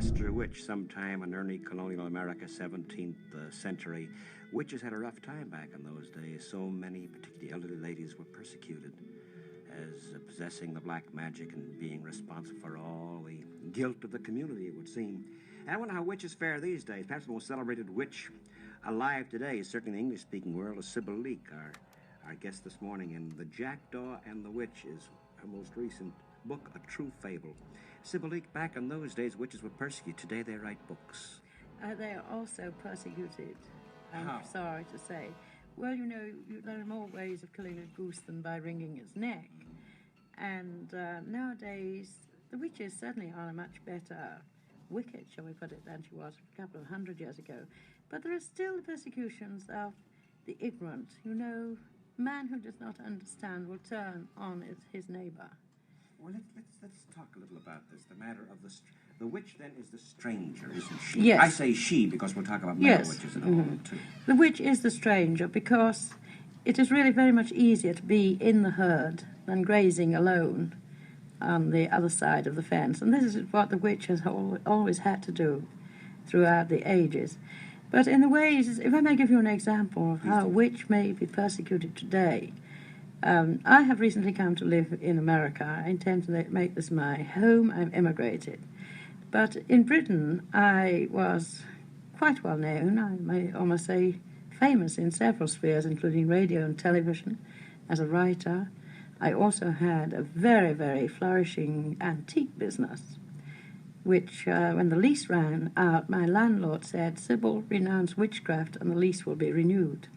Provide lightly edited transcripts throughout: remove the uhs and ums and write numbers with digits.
master witch sometime in early colonial America, 17th century. Witches had a rough time back in those days. So many, particularly elderly ladies, were persecuted as possessing the black magic and being responsible for all the guilt of the community, it would seem. And I wonder how witches fare these days. Perhaps the most celebrated witch alive today, certainly in the English-speaking world, is Sybil Leek, our guest this morning. And The Jackdaw and the Witch is her most recent book, A True Fable. Sybil Leek, back in those days, witches were persecuted. Today they write books. They are also persecuted, I'm How? sorry to say. Well, you know, there are more ways of killing a goose than by wringing its neck. And nowadays, the witches certainly are a much better wicked, shall we put it, than she was a couple of 100 years ago. But there are still persecutions of the ignorant. You know, a man who does not understand will turn on his neighbor. Well, let's talk a little about this. The matter of the witch, then, is the stranger, isn't she? Yes. I say she because we'll talk about male witches in a moment, too. The witch is the stranger because it is really very much easier to be in the herd than grazing alone on the other side of the fence. And this is what the witch has always had to do throughout the ages. But in the ways, if I may give you an example of how a witch may be persecuted today, I have recently come to live in America. I intend to make this my home. I've emigrated. But in Britain, I was quite well known, I may almost say famous in several spheres, including radio and television, as a writer. I also had a very, very flourishing antique business, which, when the lease ran out, my landlord said, "Sybil, renounce witchcraft and the lease will be renewed."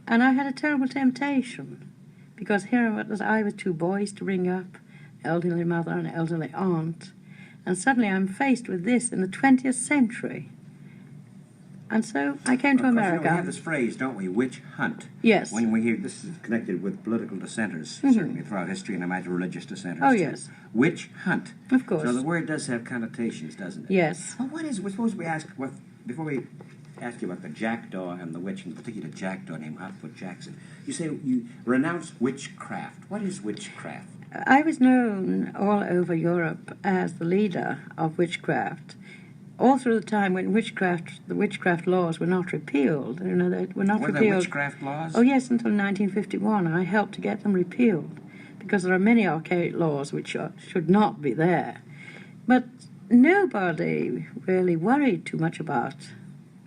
And I had a terrible temptation, because here was I with two boys to bring up, elderly mother and elderly aunt, and suddenly I'm faced with this in the 20th century. And so I came to America. We have this phrase, don't we? Witch hunt. Yes. When we hear this is connected with political dissenters, certainly throughout history, and I imagine religious dissenters. Oh, too. yes. Witch hunt. Of course. So the word does have connotations, doesn't it? Yes. Well, suppose we ask, before we ask you about the jackdaw and the witch, in particular jackdaw named Hotfoot Jackson, you say you renounce witchcraft. What is witchcraft? I was known all over Europe as the leader of witchcraft. All through the time when the witchcraft laws were not repealed. You know, they were not repealed. Were there witchcraft laws? Oh, yes, until 1951. I helped to get them repealed, because there are many archaic laws which should not be there. But nobody really worried too much about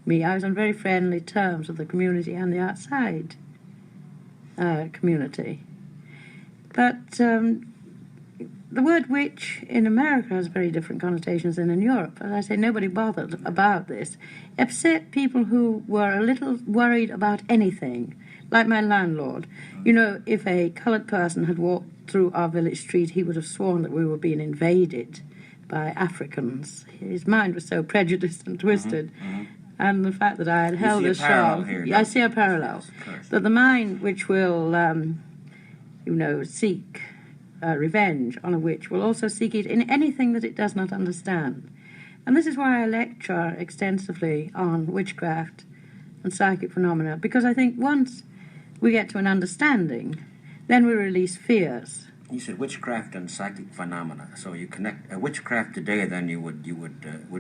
me. I was on very friendly terms with the community and the outside community. But the word witch in America has very different connotations than in Europe. As I say, nobody bothered about this, except people who were a little worried about anything, like my landlord. You know, if a coloured person had walked through our village street, he would have sworn that we were being invaded by Africans. His mind was so prejudiced and twisted. And the fact that I had held a shawl, I see a parallel. That the mind which will, seek revenge on a witch will also seek it in anything that it does not understand. And this is why I lecture extensively on witchcraft and psychic phenomena, because I think once we get to an understanding, then we release fears. You said witchcraft and psychic phenomena. So you connect witchcraft today. Then you would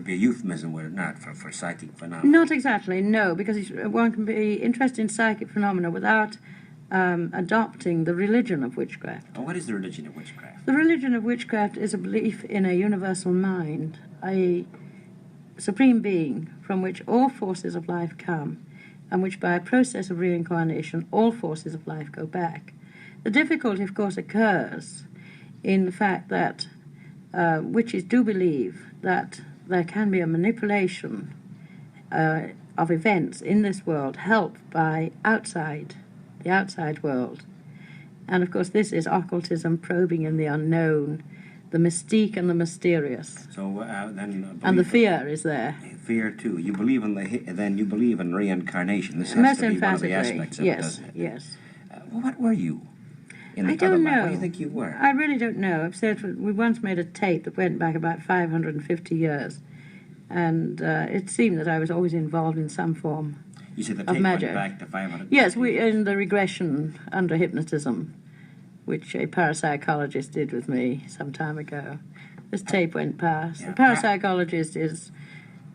be a euphemism, would it not, for psychic phenomena? Not exactly, no, because one can be interested in psychic phenomena without adopting the religion of witchcraft. Oh, what is the religion of witchcraft? The religion of witchcraft is a belief in a universal mind, a supreme being from which all forces of life come, and which by a process of reincarnation all forces of life go back. The difficulty, of course, occurs in the fact that witches do believe that there can be a manipulation of events in this world helped by the outside world. And, of course, this is occultism, probing in the unknown, the mystique and the mysterious. So and the fear is there. Fear, too. You believe you believe in reincarnation. This has Most to be one of the emphatically, aspects of yes, it, doesn't it? yes. What were you? I don't know. What do you think you were? I really don't know. I've said we once made a tape that went back about 550 years, and it seemed that I was always involved in some form You said the of tape magic. went back to 500. Yes, in the regression under hypnotism, which a parapsychologist did with me some time ago. This tape went past. Yeah. The parapsychologist is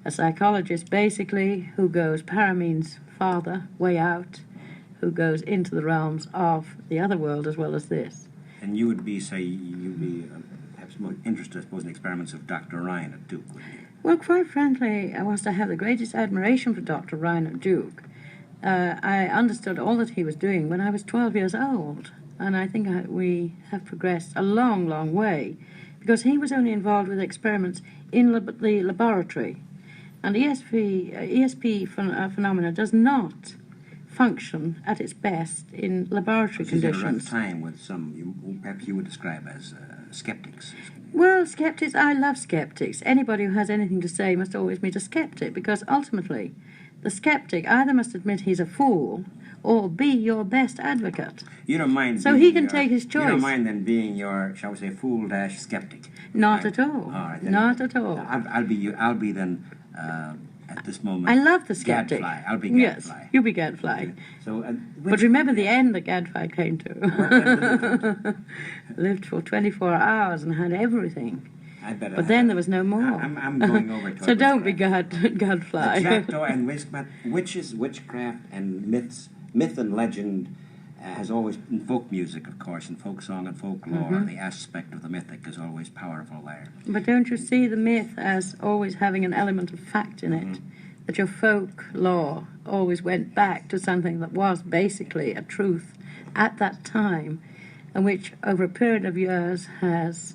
a psychologist, basically, who goes, para means farther, way out, who goes into the realms of the other world as well as this. And you would be, perhaps more interested, I suppose, in experiments of Dr. Ryan at Duke, wouldn't you? Well, quite frankly, whilst I have the greatest admiration for Dr. Ryan at Duke, I understood all that he was doing when I was 12 years old. And I think we have progressed a long, long way, because he was only involved with experiments in the laboratory. And ESP phenomena does not function at its best in laboratory conditions. You had a rough time with some, perhaps you would describe as skeptics. Well, skeptics, I love skeptics. Anybody who has anything to say must always meet a skeptic, because ultimately the skeptic either must admit he's a fool or be your best advocate. You don't mind. So he can take his choice. You don't mind then being your, shall we say, fool-skeptic. Not at all. All right, not at all. I'll be then. At this moment, I love the skeptic. Gadfly. I'll be Gadfly. Yes, you'll be Gadfly. So, but remember the end that Gadfly came to. Lived for 24 hours and had everything. But then there was no more. I'm going over to so don't be Gadfly. The jackdaw and witches, witchcraft, and myth and legend has always, in folk music, of course, in folk song and folklore, the aspect of the mythic is always powerful there. But don't you see the myth as always having an element of fact in it? That your folklore always went back to something that was basically a truth at that time, and which over a period of years has,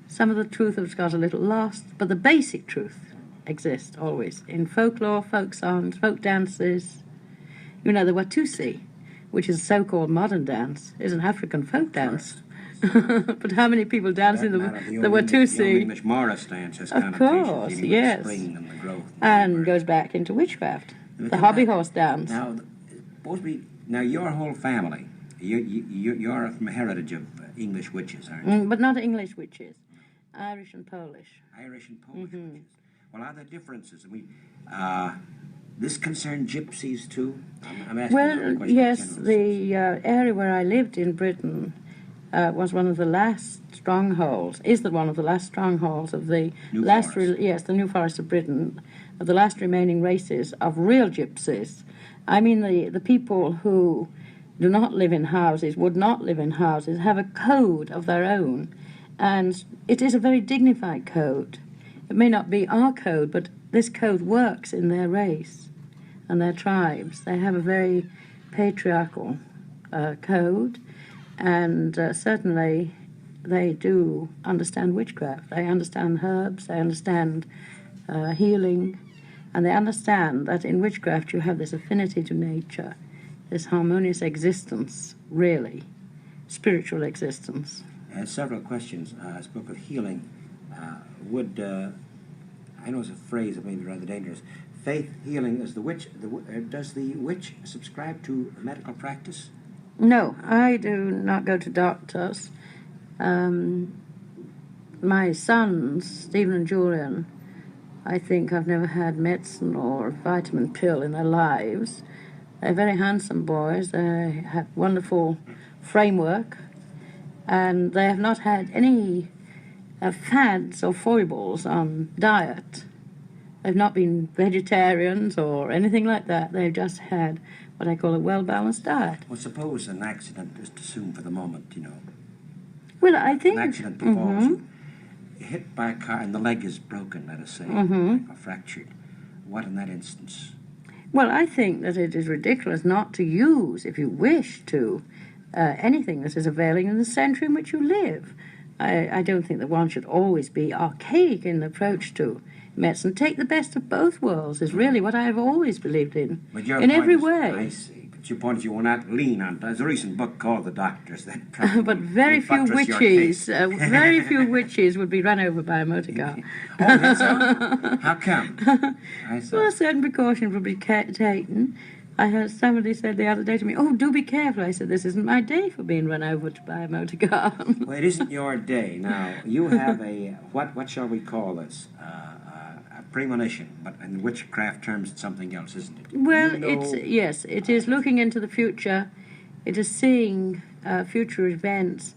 some of the truth has got a little lost, but the basic truth exists always. In folklore, folk songs, folk dances, the Watusi, which is a so-called modern dance, is an African folk dance. But how many people dance in the Watusi? The English Morris dance has of course, yes. Spring and the growth. And goes back into witchcraft. The hobby horse dance. Now your whole family, you're from a heritage of English witches, aren't you? But not English witches. Irish and Polish. Irish and Polish witches. Well, are there differences? This concerned gypsies too? I'm asking yes, the area where I lived in Britain was one of the last strongholds, one of the last strongholds of the the New Forest of Britain, of the last remaining races of real gypsies. I mean the people who do not live in houses, would not live in houses, have a code of their own, and it is a very dignified code. It may not be our code, but this code works in their race and their tribes. They have a very patriarchal code, and certainly they do understand witchcraft. They understand herbs, they understand healing, and they understand that in witchcraft you have this affinity to nature, this harmonious existence, really, spiritual existence. Several questions. I spoke of healing. I know it's a phrase that may be rather dangerous. Faith healing is the witch. Does the witch subscribe to medical practice? No, I do not go to doctors. My sons, Stephen and Julian, I think have never had medicine or a vitamin pill in their lives. They're very handsome boys. They have wonderful framework, and they have not had any fads or foibles on diet. They've not been vegetarians or anything like that. They've just had what I call a well-balanced diet. Well, suppose an accident, just assume for the moment, Well, I think... An accident befalls you, hit by a car and the leg is broken, let us say, or fractured. What in that instance? Well, I think that it is ridiculous not to use, if you wish to, anything that is availing in the century in which you live. I don't think that one should always be archaic in the approach to medicine. Take the best of both worlds is really what I've always believed in every way. I see. But your point is you will not lean on. There's a recent book called The Doctors that but very few witches, very few witches would be run over by a motor car. Oh, that's so? How come? Well, certain precautions would be taken. I heard somebody said the other day to me, "Oh, do be careful." I said, "This isn't my day for being run over by a motor car." Well, it isn't your day. Now, you have a, what shall we call this? A premonition, but in witchcraft terms it's something else, isn't it? Well, it is looking into the future. It is seeing future events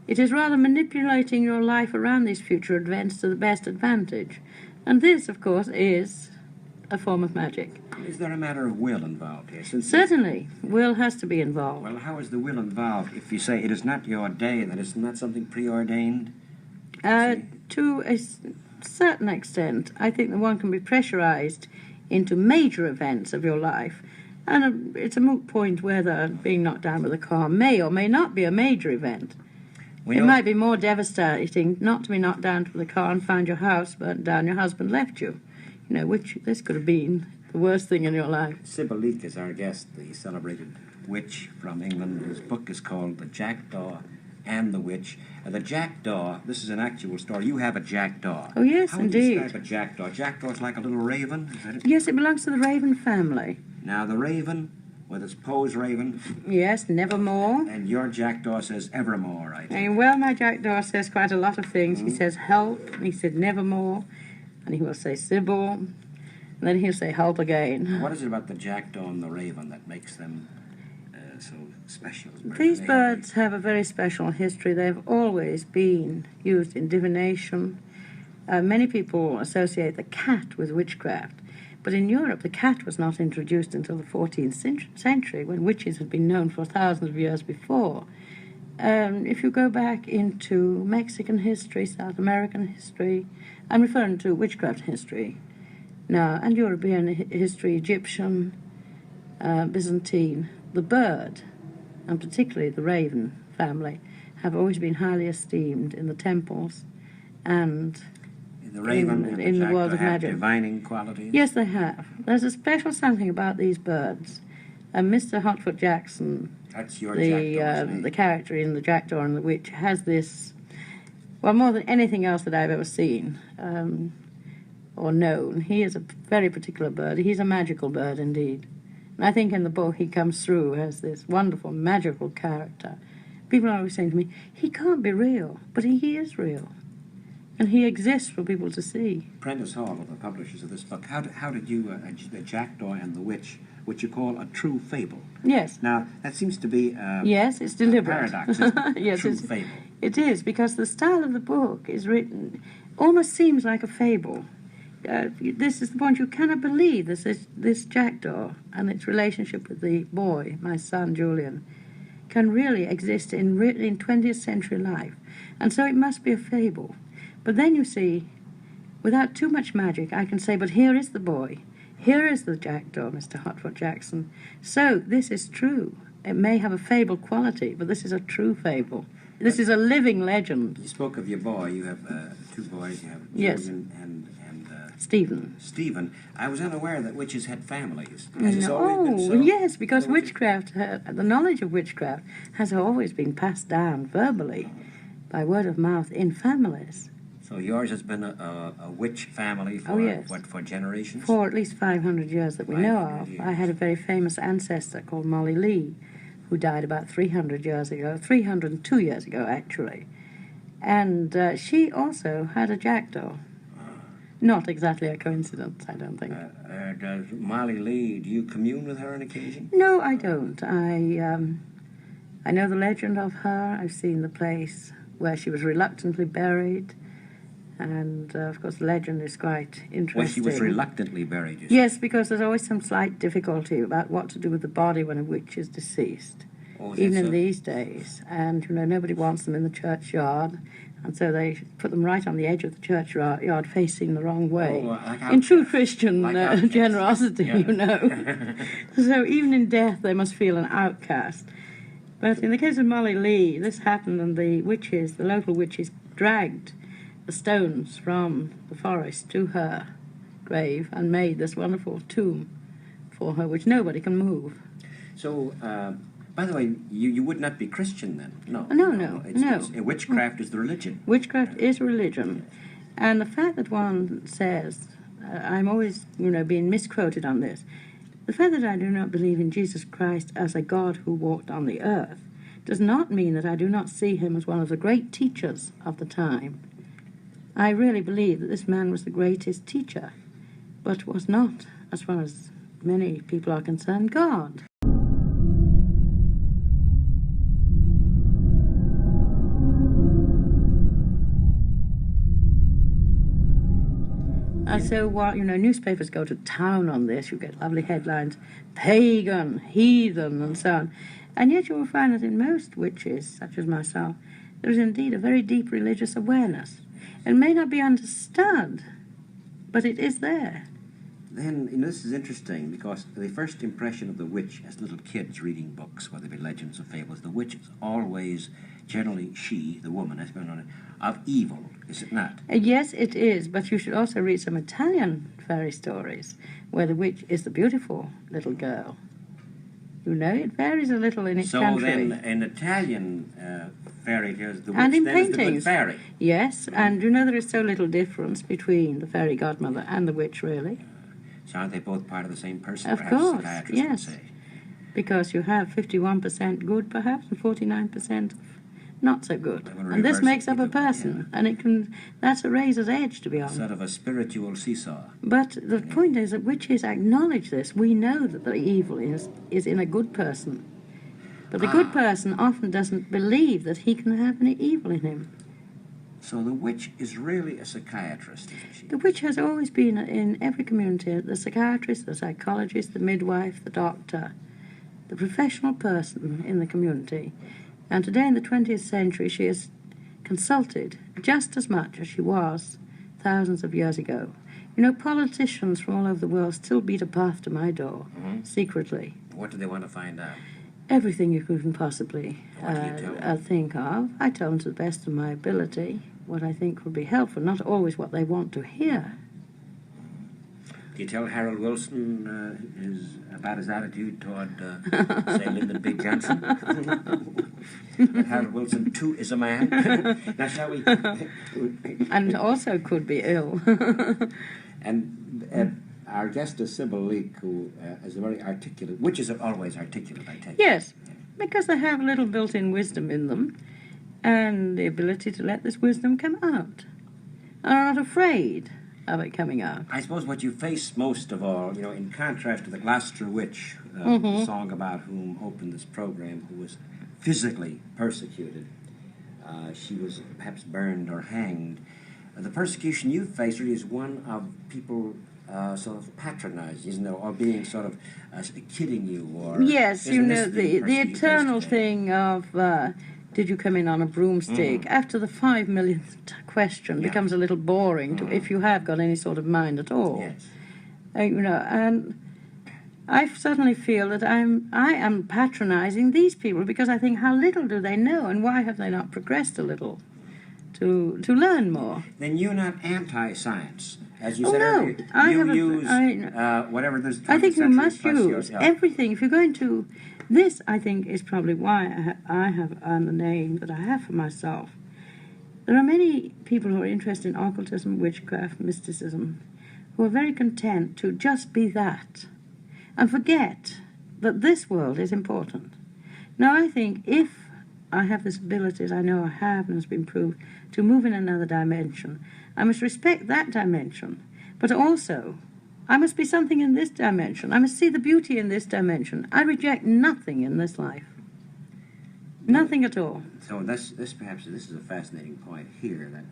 It is rather manipulating your life around these future events to the best advantage. And this, of course, is a form of magic. Is there a matter of will involved here? Certainly, will has to be involved. Well, how is the will involved if you say it is not your day, then isn't that something preordained? To a certain extent, I think that one can be pressurized into major events of your life. And it's a moot point whether being knocked down with a car may or may not be a major event. It might be more devastating not to be knocked down with a car and find your house burnt down, your husband left you. You know, which this could have been the worst thing in your life. Sybil Leek is our guest, the celebrated witch from England, whose book is called The Jackdaw and the Witch. The jackdaw, this is an actual story. You have a jackdaw. Oh, yes, How would indeed. you describe a jackdaw? Jackdaw is like a little raven, is that it? Yes, it belongs to the raven family. Now, the raven, with its Poe's raven, Yes, nevermore. and your jackdaw says evermore, I think. And, well, my jackdaw says quite a lot of things. He says help, and he said nevermore, and he will say Sybil, and then he'll say help again. What is it about the jackdaw and the raven that makes them so special? These birds have a very special history. They've always been used in divination. Many people associate the cat with witchcraft, but in Europe the cat was not introduced until the 14th century, when witches had been known for thousands of years before. If you go back into Mexican history, South American history, I'm referring to witchcraft history now, and European history, Egyptian, Byzantine, the bird, and particularly the raven family, have always been highly esteemed in the temples and the raven in the world of magic. Divining qualities? Yes, they have. There's a special something about these birds. Mr. Hotfoot Jackson, That's your jackdaw, the character in The Jackdaw and the Witch, has this, well, more than anything else that I've ever seen or known. He is a very particular bird. He's a magical bird indeed. And I think in the book he comes through as this wonderful magical character. People are always saying to me, he can't be real, but he is real. And he exists for people to see. Prentice Hall, the publishers of this book, how did you, The Jackdaw and the Witch, which you call a true fable? Yes. Now, that seems to be yes, it's deliberate. a paradox, isn't it? Yes, true fable. It is, because the style of the book is written, almost seems like a fable. This is the point, you cannot believe this jackdaw and its relationship with the boy, my son Julian, can really exist in 20th century life. And so it must be a fable. But then you see, without too much magic, I can say, but here is the boy. Here is the jackdaw, Mr. Hotfoot Jackson. So this is true. It may have a fable quality, but this is a true fable. This is a living legend. You spoke of your boy. You have two boys. You have Yes. Julian and Stephen. Stephen. I was unaware that witches had families. Yes, because witchcraft, the knowledge of witchcraft has always been passed down verbally by word of mouth in families. So yours has been a witch family for, yes. for generations? For at least 500 years that we know of. Years. I had a very famous ancestor called Molly Lee, who died about 300 years ago, 302 years ago, actually. And she also had a jackdaw. Not exactly a coincidence, I don't think. Does Molly Lee, do you commune with her on occasion? No, I don't. I know the legend of her. I've seen the place where she was reluctantly buried. And, of course, the legend is quite interesting. Well, she was reluctantly buried, you Yes, because there's always some slight difficulty about what to do with the body when a witch is deceased, even in these days. And, nobody wants them in the churchyard, and so they put them right on the edge of the churchyard facing the wrong way. In true Christian generosity, So even in death they must feel an outcast. But in the case of Molly Lee, this happened, and the local witches, dragged the stones from the forest to her grave and made this wonderful tomb for her, which nobody can move. So, by the way, you would not be Christian then? No. Witchcraft is the religion. Witchcraft is religion. And the fact that one says, I'm always, being misquoted on this, the fact that I do not believe in Jesus Christ as a God who walked on the earth does not mean that I do not see him as one of the great teachers of the time. I really believe that this man was the greatest teacher, but was not, as far as many people are concerned, God. And so, newspapers go to town on this. You get lovely headlines, pagan, heathen, and so on. And yet you will find that in most witches, such as myself, there is indeed a very deep religious awareness. It may not be understood, but it is there. Then, this is interesting, because the first impression of the witch as little kids reading books, whether they be legends or fables, the witch is always, generally she, the woman, has been on it, of evil, is it not? Yes, it is, but you should also read some Italian fairy stories, where the witch is the beautiful little girl. It varies a little in each country. So then, in Italian fairy tales, the and witch in then paintings. is the good fairy. Yes, and there is so little difference between the fairy godmother and the witch, really. So aren't they both part of the same person, Of perhaps, course, psychiatrists yes. would say? Because you have 51% good, perhaps, and 49% not so good. And this reverse makes up a it, person, and that's a razor's edge, to be honest. Sort of a spiritual seesaw. But the point is that witches acknowledge this. We know that the evil is in a good person. But the good person often doesn't believe that he can have any evil in him. So the witch is really a psychiatrist, isn't she? The witch has always been in every community, the psychiatrist, the psychologist, the midwife, the doctor, the professional person in the community. And today in the 20th century she is consulted just as much as she was thousands of years ago. Politicians from all over the world still beat a path to my door, secretly. What do they want to find out? Everything you can possibly What do you tell them? think of. I tell them to the best of my ability what I think would be helpful, not always what they want to hear. Do you tell Harold Wilson about his attitude toward, say, Lyndon B. Johnson? That Harold Wilson, too, is a man? Now, shall we... And also could be ill. And our guest is Sybil Leek, who is a very articulate... Witches are always articulate, I take it. Yes, because they have a little built-in wisdom in them, and the ability to let this wisdom come out. And are not afraid of it coming out. I suppose what you face most of all, in contrast to the Gloucester Witch, Mm-hmm. the song about whom opened this program, who was physically persecuted. She was perhaps burned or hanged. The persecution you face really is one of people sort of patronizing, isn't it? Or being sort of kidding you. Or Yes, the eternal thing. thing of... did you come in on a broomstick? After the 5 millionth question becomes a little boring if you have got any sort of mind at all. Yes. And I certainly feel that I am patronizing these people because I think how little do they know and why have they not progressed a little to learn more? Then you're not anti-science. As you Oh, said no. earlier, I you have a- use I- whatever there's... I think you 20th must century plus use yourself. everything. If you're going to... This, I think, is probably why I have earned the name that I have for myself. There are many people who are interested in occultism, witchcraft, mysticism, who are very content to just be that and forget that this world is important. Now, I think if I have this ability, as I know I have and has been proved, to move in another dimension, I must respect that dimension, but also I must be something in this dimension. I must see the beauty in this dimension. I reject nothing in this life. Nothing at all. So this is a fascinating point here, that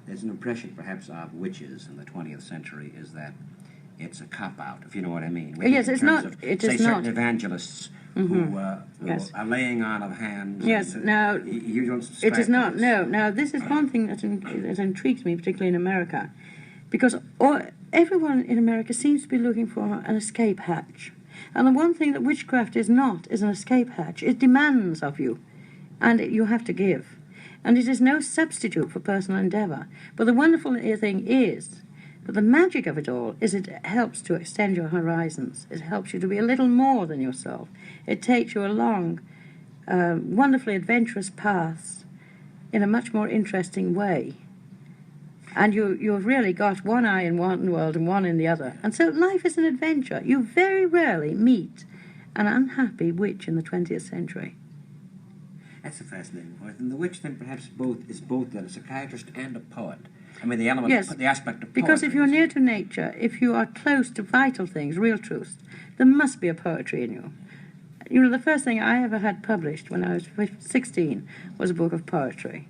there's an impression perhaps of witches in the 20th century is that it's a cop-out, if you know what I mean. Yes, In it's terms not. of, It say, is certain not. evangelists who are laying on of hands. Yes, now, you don't It subscribe is not. to this. No. Now, this is one thing that intrigues me, particularly in America, because everyone in America seems to be looking for an escape hatch. And the one thing that witchcraft is not is an escape hatch. It demands of you, and you have to give. And it is no substitute for personal endeavor. But the wonderful thing is that the magic of it all is it helps to extend your horizons. It helps you to be a little more than yourself. It takes you along wonderfully adventurous paths in a much more interesting way. And you've really got one eye in one world and one in the other. And so life is an adventure. You very rarely meet an unhappy witch in the 20th century. That's a fascinating point. And the witch then perhaps is both a psychiatrist and a poet. I mean, the element, Yes, the aspect of poetry. because if you're near to nature, if you are close to vital things, real truths, there must be a poetry in you. You know, the first thing I ever had published when I was 16 was a book of poetry.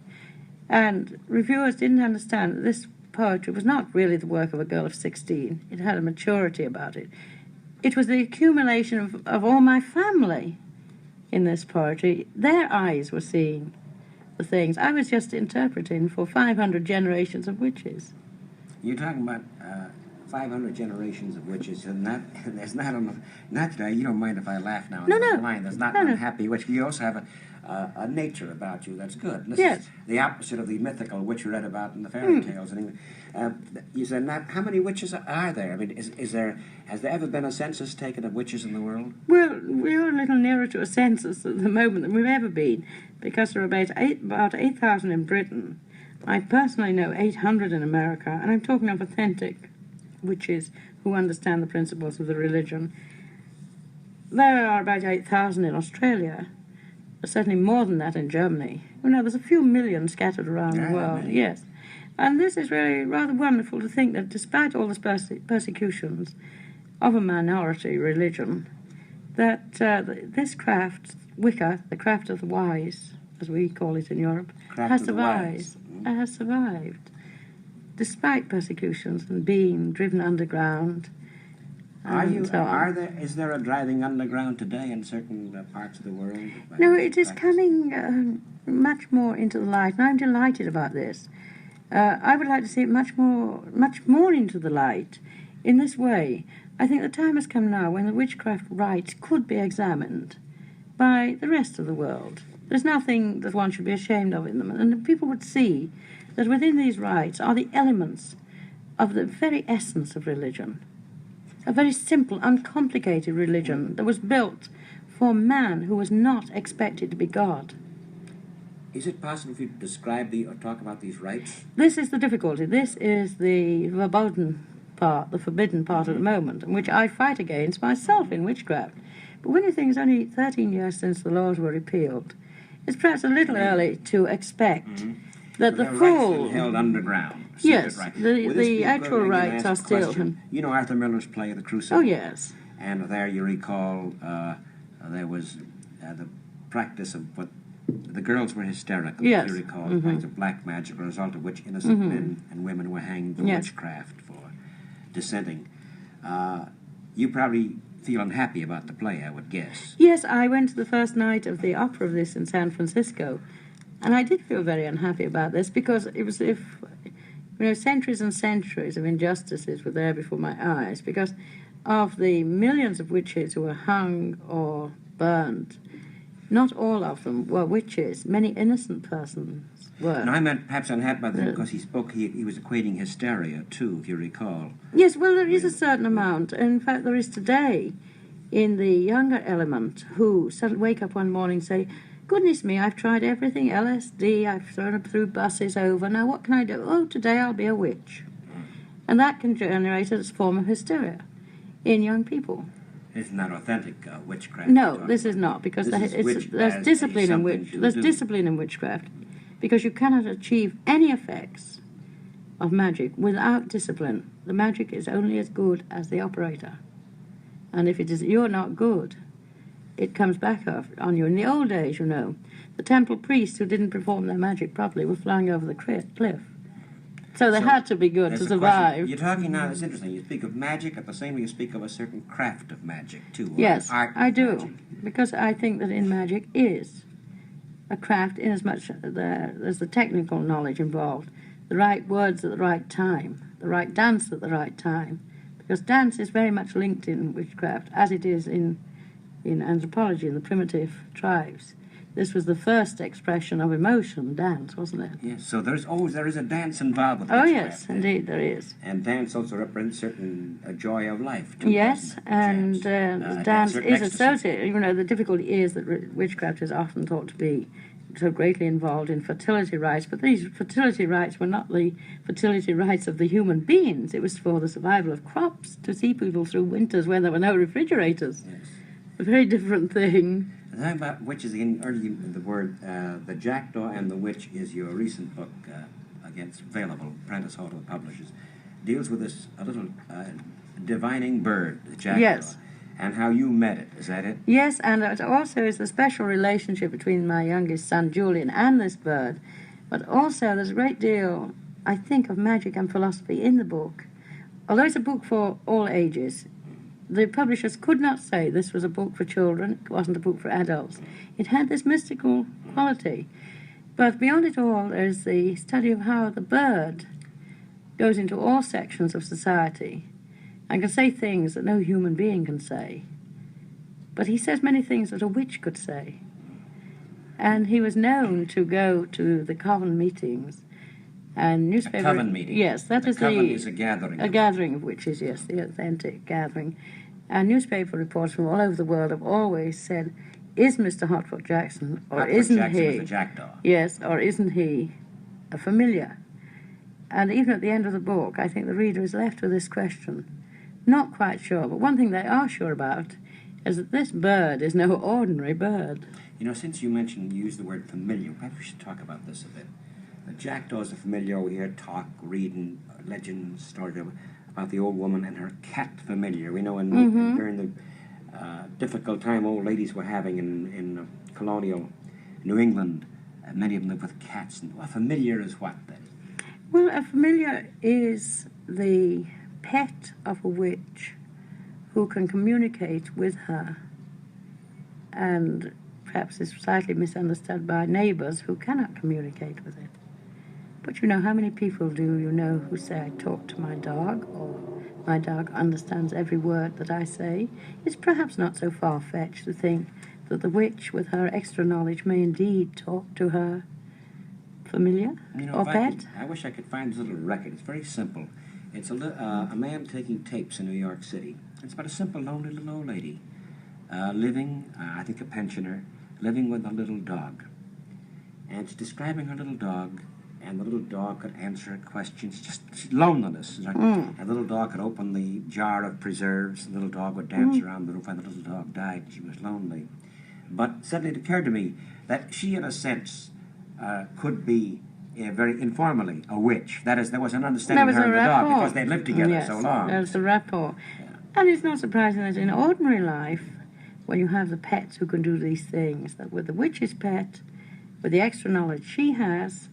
And reviewers didn't understand that this poetry was not really the work of a girl of 16. It had a maturity about it. It was the accumulation of all my family in this poetry. Their eyes were seeing the things. I was just interpreting for 500 generations of witches. You're talking about 500 generations of witches, and there's not you don't mind if I laugh now? No. There's not an unhappy witch. You also have a nature about you that's good. This is the opposite of the mythical witch you read about in the fairy tales. And you said, how many witches are there? I mean, has there ever been a census taken of witches in the world? Well, we're a little nearer to a census at the moment than we've ever been, because there are about 8,000 in Britain. I personally know 800 in America, and I'm talking of authentic witches who understand the principles of the religion. There are about 8,000 in Australia. There's certainly more than that in Germany. There's a few million scattered around the world, yes. And this is really rather wonderful to think that despite all the persecutions of a minority religion, that this craft, Wicca, the craft of the wise, as we call it in Europe, has survived, despite persecutions and being driven underground. Is there a driving underground today in certain parts of the world? No, it is coming much more into the light, and I'm delighted about this. I would like to see it much more into the light in this way. I think the time has come now when the witchcraft rites could be examined by the rest of the world. There's nothing that one should be ashamed of in them, and people would see that within these rites are the elements of the very essence of religion. A very simple, uncomplicated religion that was built for man who was not expected to be God. Is it possible for you to describe or talk about these rites? This is the difficulty. This is the verboten part, the forbidden part at the moment, which I fight against myself in witchcraft. But when you think it's only 13 years since the laws were repealed, it's perhaps a little early to expect that the full... held underground. Yes, the actual rites are still... You know Arthur Miller's play, The Crucible? Oh, yes. And there you recall there was the practice of what... The girls were hysterical, yes. You recall, kinds of black magic, as a result of which innocent men and women were hanged for witchcraft, for dissenting. You probably feel unhappy about the play, I would guess. Yes, I went to the first night of the opera of this in San Francisco, and I did feel very unhappy about this, because it was if... centuries and centuries of injustices were there before my eyes, because of the millions of witches who were hung or burned. Not all of them were witches. Many innocent persons were. No, I meant perhaps unhappy about that because he was equating hysteria, too, if you recall. Yes, well, there is a certain amount. In fact, there is today in the younger element who suddenly wake up one morning and say, goodness me, I've tried everything, LSD, I've threw buses over, now what can I do? Oh, today I'll be a witch. And that can generate a form of hysteria in young people. It's not authentic witchcraft. No, this is not, because there's discipline in witchcraft, because you cannot achieve any effects of magic without discipline. The magic is only as good as the operator. And if you're not good, it comes back on you. In the old days, the temple priests who didn't perform their magic properly were flying over the cliff. So they had to be good to survive. You're talking now, that's interesting. You speak of magic, at the same time you speak of a certain craft of magic, too. Yes, I do. Magic. Because I think that in magic is a craft, inasmuch as there's the technical knowledge involved, the right words at the right time, the right dance at the right time. Because dance is very much linked in witchcraft, as it is in anthropology, in the primitive tribes. This was the first expression of emotion, dance, wasn't it? Yes, so there is a dance involved with witchcraft. Oh, yes, indeed there is. And dance also represents certain joy of life, too. Yes, and dance is associated. The difficulty is that witchcraft is often thought to be so greatly involved in fertility rites, but these fertility rites were not the fertility rites of the human beings. It was for the survival of crops, to see people through winters when there were no refrigerators. Yes. A very different thing. The thing about witches, the word The Jackdaw and the Witch is your recent book, available, Prentice Hall to the publishers, deals with this a little divining bird, the jackdaw. Yes. And how you met it, is that it? Yes, and it also is the special relationship between my youngest son, Julian, and this bird. But also there's a great deal I think, of magic and philosophy in the book. Although it's a book for all ages, the publishers could not say this was a book for children, it wasn't a book for adults. It had this mystical quality. But beyond it all, there's the study of how the bird goes into all sections of society and can say things that no human being can say. But he says many things that a witch could say. And he was known to go to the coven meetings and newspaper... A coven meeting? Yes, that is coven is a gathering. A gathering of witches, yes, the authentic gathering. And newspaper reports from all over the world have always said, is Mr. Hotfoot Jackson, or isn't Jackson he... was the jackdaw. Yes, or isn't he a familiar? And even at the end of the book, I think the reader is left with this question. Not quite sure, but one thing they are sure about is that this bird is no ordinary bird. You know, since you used the word familiar, perhaps we should talk about this a bit. The jackdaw is a familiar. We hear talk, reading, legends, stories about the old woman and her cat familiar. We know during the difficult time old ladies were having in colonial New England, many of them lived with cats. And a familiar is what then? Well, a familiar is the pet of a witch who can communicate with her, and perhaps is slightly misunderstood by neighbours who cannot communicate with it. But you know, how many people do you know who say, I talk to my dog, or my dog understands every word that I say? It's perhaps not so far-fetched to think that the witch, with her extra knowledge, may indeed talk to her familiar or pet. I wish I could find this little record. It's very simple. It's a man taking tapes in New York City. It's about a simple, lonely little old lady living, I think a pensioner, living with a little dog. And it's describing her little dog, and the little dog could answer her questions. Just loneliness. Like a little dog could open the jar of preserves, and the little dog would dance around the roof, and the little dog died, and she was lonely. But suddenly it occurred to me that she, in a sense, could be very informally a witch. That is, there was an understanding of her and the dog because they lived together so long. There's a rapport. Yeah. And it's not surprising that in ordinary life, when you have the pets who can do these things, that with the witch's pet, with the extra knowledge she has,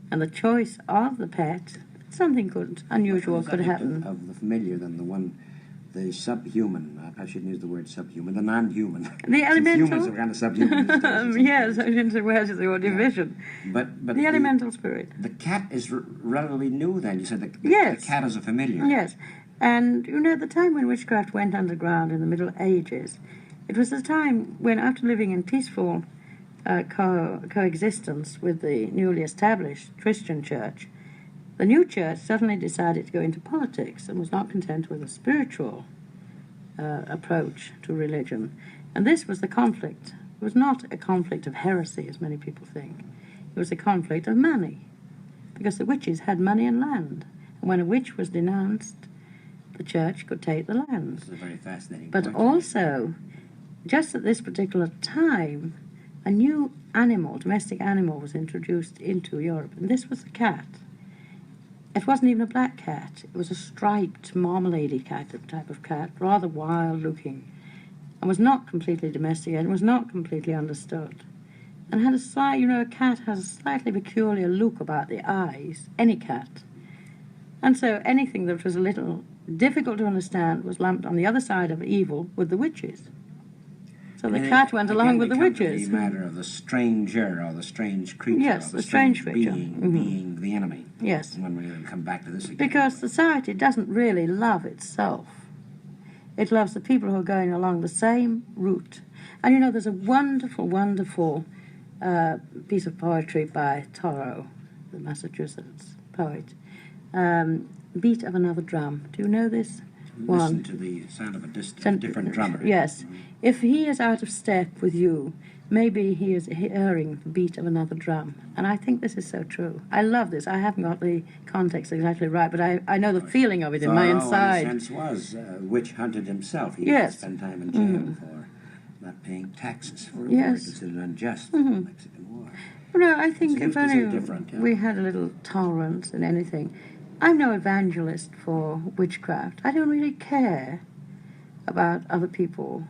and the choice of the pet, something unusual could happen. Of the familiar than the subhuman. I shouldn't use the word subhuman. The non-human. The elemental. Humans are kind of subhuman. Yes, I shouldn't say where is the division. But the elemental spirit. The cat is relatively new. Then you said the cat is a familiar. Yes, and you know, the time when witchcraft went underground in the Middle Ages, it was the time when, after living in peaceful coexistence with the newly established Christian church, the new church suddenly decided to go into politics and was not content with a spiritual approach to religion. And this was the conflict. It was not a conflict of heresy, as many people think. It was a conflict of money, because the witches had money and land. And when a witch was denounced, the church could take the land. This is a very fascinating point. But also, just at this particular time, a new animal, domestic animal, was introduced into Europe, and this was the cat. It wasn't even a black cat. It was a striped, marmalade type of cat, rather wild-looking, and was not completely domesticated, was not completely understood, and had a cat has a slightly peculiar look about the eyes, any cat. And so anything that was a little difficult to understand was lumped on the other side of evil with the witches. So the cat went along with the witches. The matter of the stranger or the strange creature. Yes, the strange creature. Being the enemy. Yes. And when we come back to this again. Because society doesn't really love itself. It loves the people who are going along the same route. And you know, there's a wonderful, wonderful piece of poetry by Thoreau, the Massachusetts poet, Beat of Another Drum. Do you know this? Listen to the sound of a different drummer. Yes. If he is out of step with you, maybe he is hearing the beat of another drum. And I think this is so true. I love this. I haven't got the context exactly right, but I know the feeling of it in my inside. In a sense, was witch hunted himself. He spent time in jail for not paying taxes for a war considered unjust in the Mexican War. Well, no, I think if only we had a little tolerance in anything. I'm no evangelist for witchcraft. I don't really care about other people.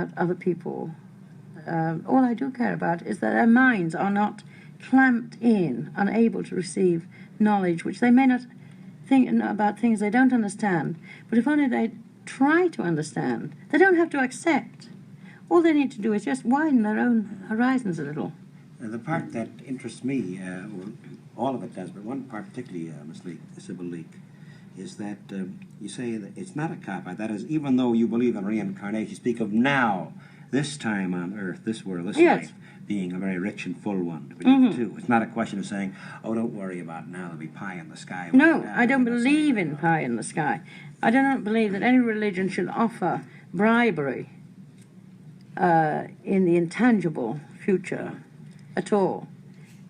about other people. All I do care about is that their minds are not clamped in, unable to receive knowledge, which they may not think about things they don't understand. But if only they try to understand, they don't have to accept. All they need to do is just widen their own horizons a little. The part that interests me, well, all of it does, but one part particularly, Miss Leek, Sybil Leek, is that you say that it's not a cop-out. That is, even though you believe in reincarnation, you speak of now, this time on Earth, this world, this life, being a very rich and full one. Too. It's not a question of saying, oh, don't worry about it now, there'll be pie in the sky. No, I don't believe in pie in the sky. I do not believe that any religion should offer bribery in the intangible future at all.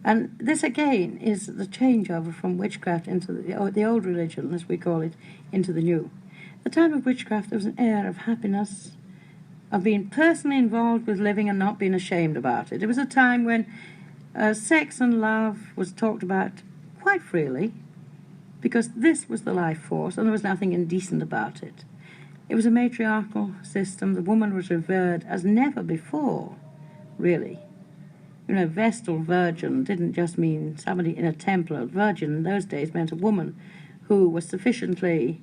And this, again, is the changeover from witchcraft into the old religion, as we call it, into the new. The time of witchcraft, there was an air of happiness, of being personally involved with living and not being ashamed about it. It was a time when sex and love was talked about quite freely, because this was the life force, and there was nothing indecent about it. It was a matriarchal system. The woman was revered as never before, really. You know, Vestal Virgin didn't just mean somebody in a temple. A virgin in those days meant a woman who was sufficiently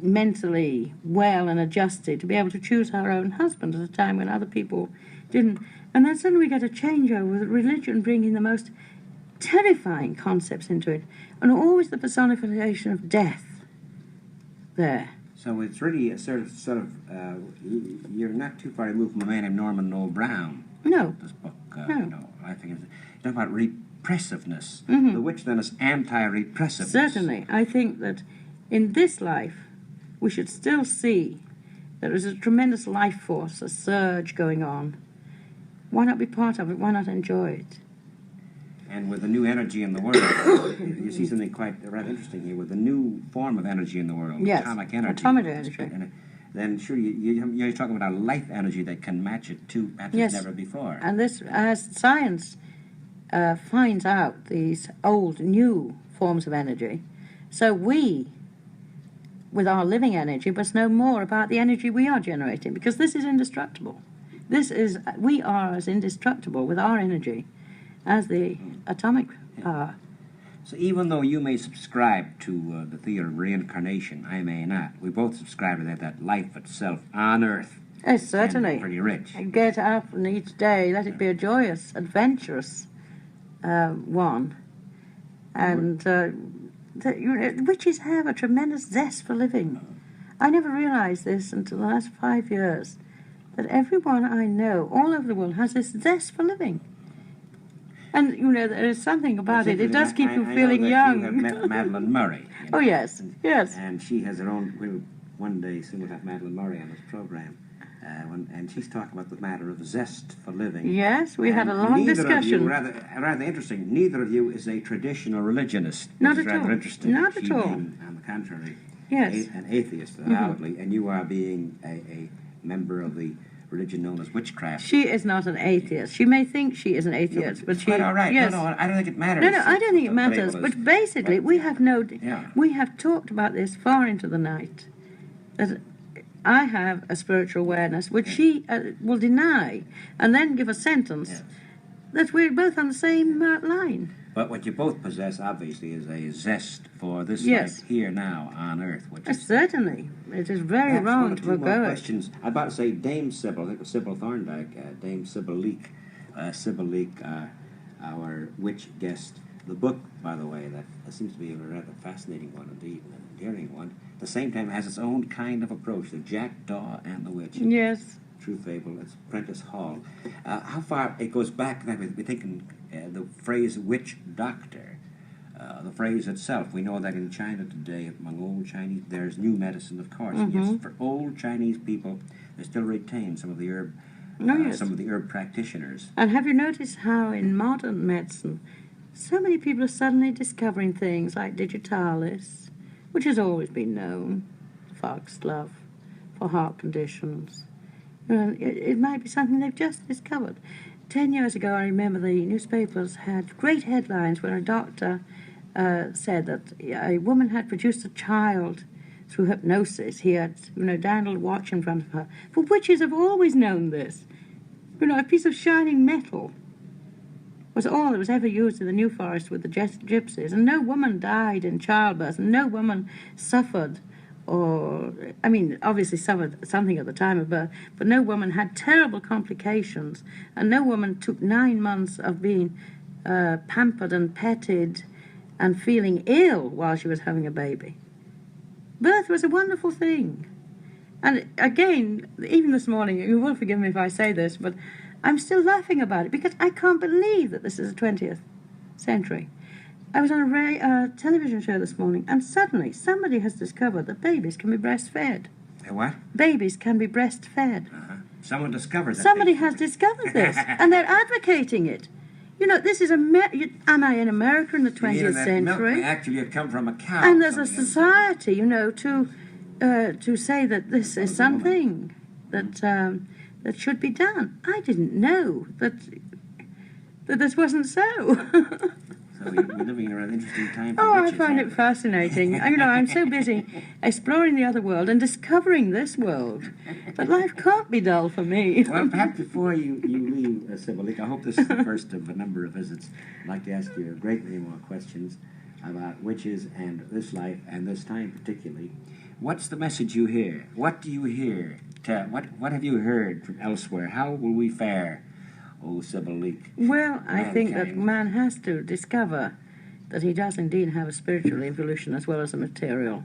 mentally well and adjusted to be able to choose her own husband at a time when other people didn't. And then suddenly we get a changeover with religion bringing the most terrifying concepts into it, and always the personification of death there. So it's really a sort of you're not too far removed from a man named Norman Noel Brown. No. This book, No. you know, I think it's talking about repressiveness. The witch then is anti-repressiveness. Certainly. I think that in this life we should still see there is a tremendous life force, a surge going on. Why not be part of it? Why not enjoy it? And with the new energy in the world, you see something quite rather interesting here, with the new form of energy in the world, yes, atomic energy. Atomic energy. And then sure, you're talking about a life energy that can match it too, perhaps yes. never before. And this, as science finds out these old, new forms of energy, so we, with our living energy, must know more about the energy we are generating, because this is indestructible. We are as indestructible with our energy as the atomic power. So even though you may subscribe to the theory of reincarnation, I may not. We both subscribe to that life itself on Earth. Yes, certainly. Pretty rich. And get up, and each day let it be a joyous, adventurous one. And witches have a tremendous zest for living. I never realized this until the last 5 years, that everyone I know all over the world has this zest for living. And, you know, there is something about it. It does keep you feeling young. You have met Madeline Murray. You know, oh, yes, yes. And she has her own... One day soon we'll have Madeline Murray on this program. And she's talking about the matter of zest for living. Yes, we had a long discussion. Rather interesting. Neither of you is a traditional religionist. Not at all. Rather interesting. Not at all. Being, on the contrary, yes, an atheist, avowedly, and you are being a member of the religion known as witchcraft. She is not an atheist. She may think she is an atheist, but she... all right. Yes. No, I don't think it matters. No, I don't think it matters. But basically, we have we have talked about this far into the night. That I have a spiritual awareness, which she will deny, and then give a sentence that we're both on the same line. But what you both possess, obviously, is a zest for this life here now on Earth. Which is certainly. It is very wrong to forgo it. Questions. I'm about to say Dame Sybil, I think it was Sybil Thorndike, Dame Sybil Leek. Sybil Leek, our witch guest. The book, by the way, that seems to be a rather fascinating one indeed, an endearing one. At the same time, it has its own kind of approach, the Jackdaw and the Witch. Yes. True fable. It's Prentice Hall. How far it goes back? We're thinking the phrase "witch doctor." The phrase itself. We know that in China today, among old Chinese, there's new medicine, of course. Yes, for old Chinese people, they still retain some of the herb, some of the herb practitioners. And have you noticed how in modern medicine, so many people are suddenly discovering things like digitalis, which has always been known, foxglove, for heart conditions. You know, it might be something they've just discovered. 10 years ago, I remember the newspapers had great headlines when a doctor said that a woman had produced a child through hypnosis. He had, dandled a watch in front of her. For witches have always known this. A piece of shining metal was all that was ever used in the New Forest with the gypsies, and no woman died in childbirth, and no woman suffered, obviously suffered something at the time of birth, but no woman had terrible complications, and no woman took 9 months of being pampered and petted and feeling ill while she was having a baby. Birth was a wonderful thing. And again, even this morning, you will forgive me if I say this, but I'm still laughing about it because I can't believe that this is the 20th century. I was on a television show this morning, and suddenly somebody has discovered that babies can be breastfed. What? Babies can be breastfed. Someone discovered that. Somebody has discovered this, and they're advocating it. This is am I in America in the 20th century? Milk may actually have come from a cow. And there's a society, to say that this is something that should be done. I didn't know that this wasn't so. So we're living in a rather interesting time for Oh, witches, I find it fascinating. I'm so busy exploring the other world and discovering this world that life can't be dull for me. Well, perhaps before you leave, Sybil Leek, I hope this is the first of a number of visits. I'd like to ask you a great many more questions about witches and this life and this time particularly. What's the message you hear? What do you hear? What have you heard from elsewhere? How will we fare, Sybil Leek? Well, I think that man has to discover that he does indeed have a spiritual evolution as well as a material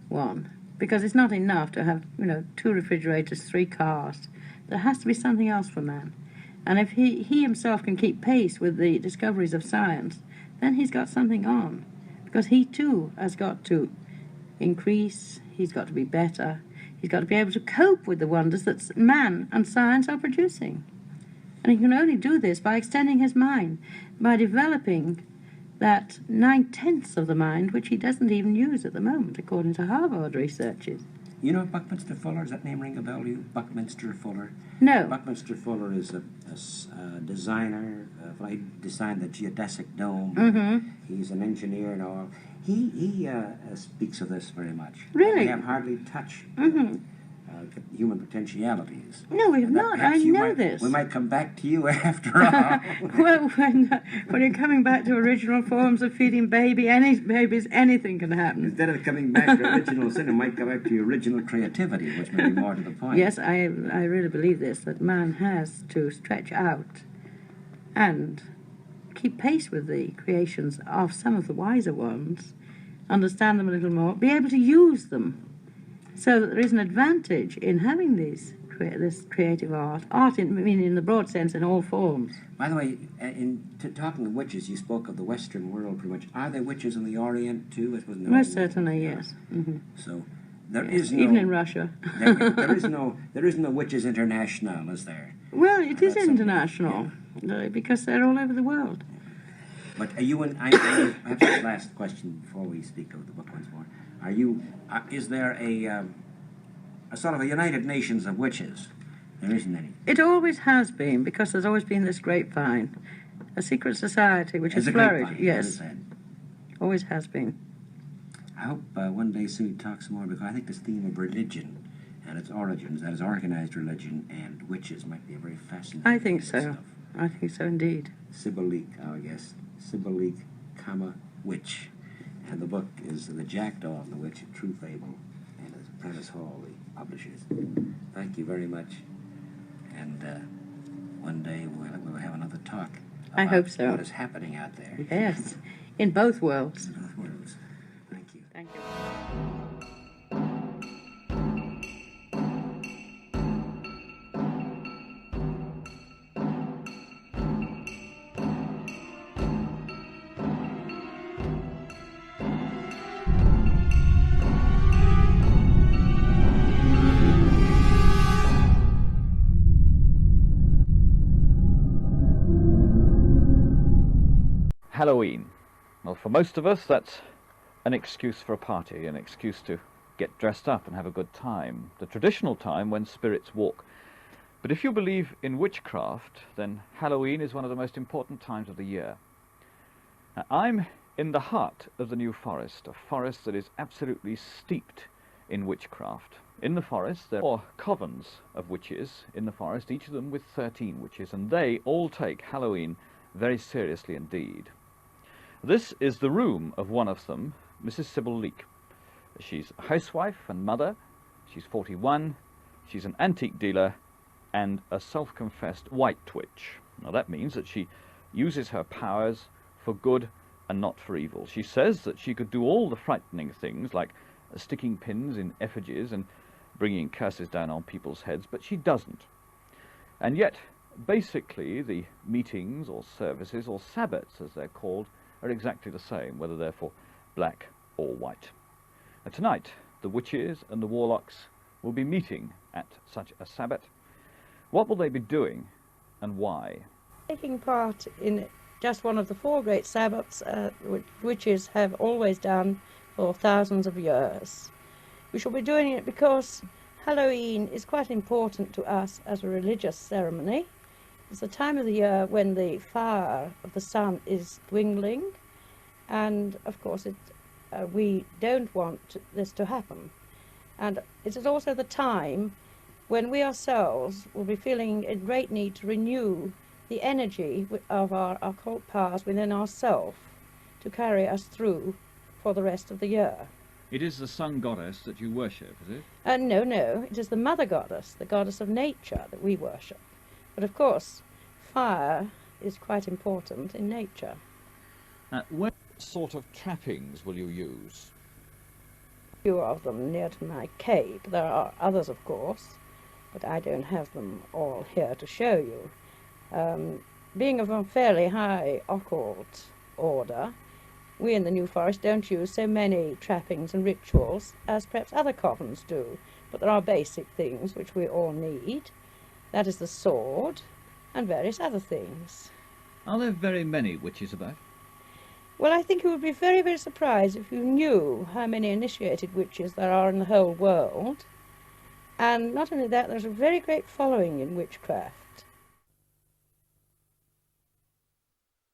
one. Because it's not enough to have, 2 refrigerators, 3 cars. There has to be something else for man. And if he himself can keep pace with the discoveries of science, then he's got something on. Because he too has got to increase, he's got to be better, he's got to be able to cope with the wonders that man and science are producing. And he can only do this by extending his mind, by developing that 9/10 of the mind which he doesn't even use at the moment, according to Harvard researches. You know Buckminster Fuller? Does that name ring a bell to you? Buckminster Fuller? No. Buckminster Fuller is a designer. He designed the geodesic dome. Mm-hmm. He's an engineer and all. He speaks of this very much. Really? We have hardly touched human potentialities. No, we have not. I know this. We might come back to you after all. Well, when you're coming back to original forms of feeding babies, anything can happen. Instead of coming back to original sin, it might come back to your original creativity, which may be more to the point. Yes, I really believe this, that man has to stretch out and keep pace with the creations of some of the wiser ones, understand them a little more, be able to use them, so that there is an advantage in having this creative art in the broad sense, in all forms. By the way, talking of witches, you spoke of the Western world pretty much. Are there witches in the Orient too? Most certainly, yes. Mm-hmm. So there is no, even in Russia. there is no Witches International, is there? Well, it is international because they're all over the world. But are you in? Perhaps this last question before we speak of the book once more. Are you? Is there a sort of a United Nations of witches? There isn't any. It always has been, because there's always been this grapevine, a secret society which has flourished. Yes, always has been. I hope one day soon we talk some more, because I think this theme of religion and its origins, that is organized religion and witches, might be a very fascinating. I think so. Stuff. I think so indeed. Sybil Leek, our guest. Sybil Leek, Witch. And the book is The Jackdaw and the Witch, a True Fable, and it's Prentice Hall, the publishers. Thank you very much. And one day we'll have another talk about I hope so. What is happening out there. Yes, in both worlds. In both worlds. Thank you. Thank you. Halloween. Well, for most of us, that's an excuse for a party, an excuse to get dressed up and have a good time, the traditional time when spirits walk. But if you believe in witchcraft, then Halloween is one of the most important times of the year. Now, I'm in the heart of the New Forest, a forest that is absolutely steeped in witchcraft. In the forest there are covens of witches in the forest, each of them with 13 witches, and they all take Halloween very seriously indeed. This is the room of one of them, Mrs. Sybil Leek. She's a housewife and mother, she's 41, she's an antique dealer, and a self-confessed white witch. Now that means that she uses her powers for good and not for evil. She says that she could do all the frightening things like sticking pins in effigies and bringing curses down on people's heads, but she doesn't. And yet, basically, the meetings or services or sabbats, as they're called, are exactly the same, whether they're for black or white. Now, tonight, the witches and the warlocks will be meeting at such a sabbat. What will they be doing, and why? Taking part in just one of the 4 great sabbats which witches have always done for thousands of years. We shall be doing it because Halloween is quite important to us as a religious ceremony. It's the time of the year when the fire of the sun is dwindling, and of course we don't want this to happen. And it is also the time when we ourselves will be feeling in great need to renew the energy of our occult powers within ourselves to carry us through for the rest of the year. It is the sun goddess that you worship, is it? No, it is the mother goddess, the goddess of nature, that we worship. But of course, fire is quite important in nature. What sort of trappings will you use? A few of them near to my cave. There are others, of course, but I don't have them all here to show you. Being of a fairly high occult order, we in the New Forest don't use so many trappings and rituals as perhaps other covens do, but there are basic things which we all need. That is the sword and various other things. Are there very many witches about? Well, I think you would be very, very surprised if you knew how many initiated witches there are in the whole world. And not only that, there's a very great following in witchcraft.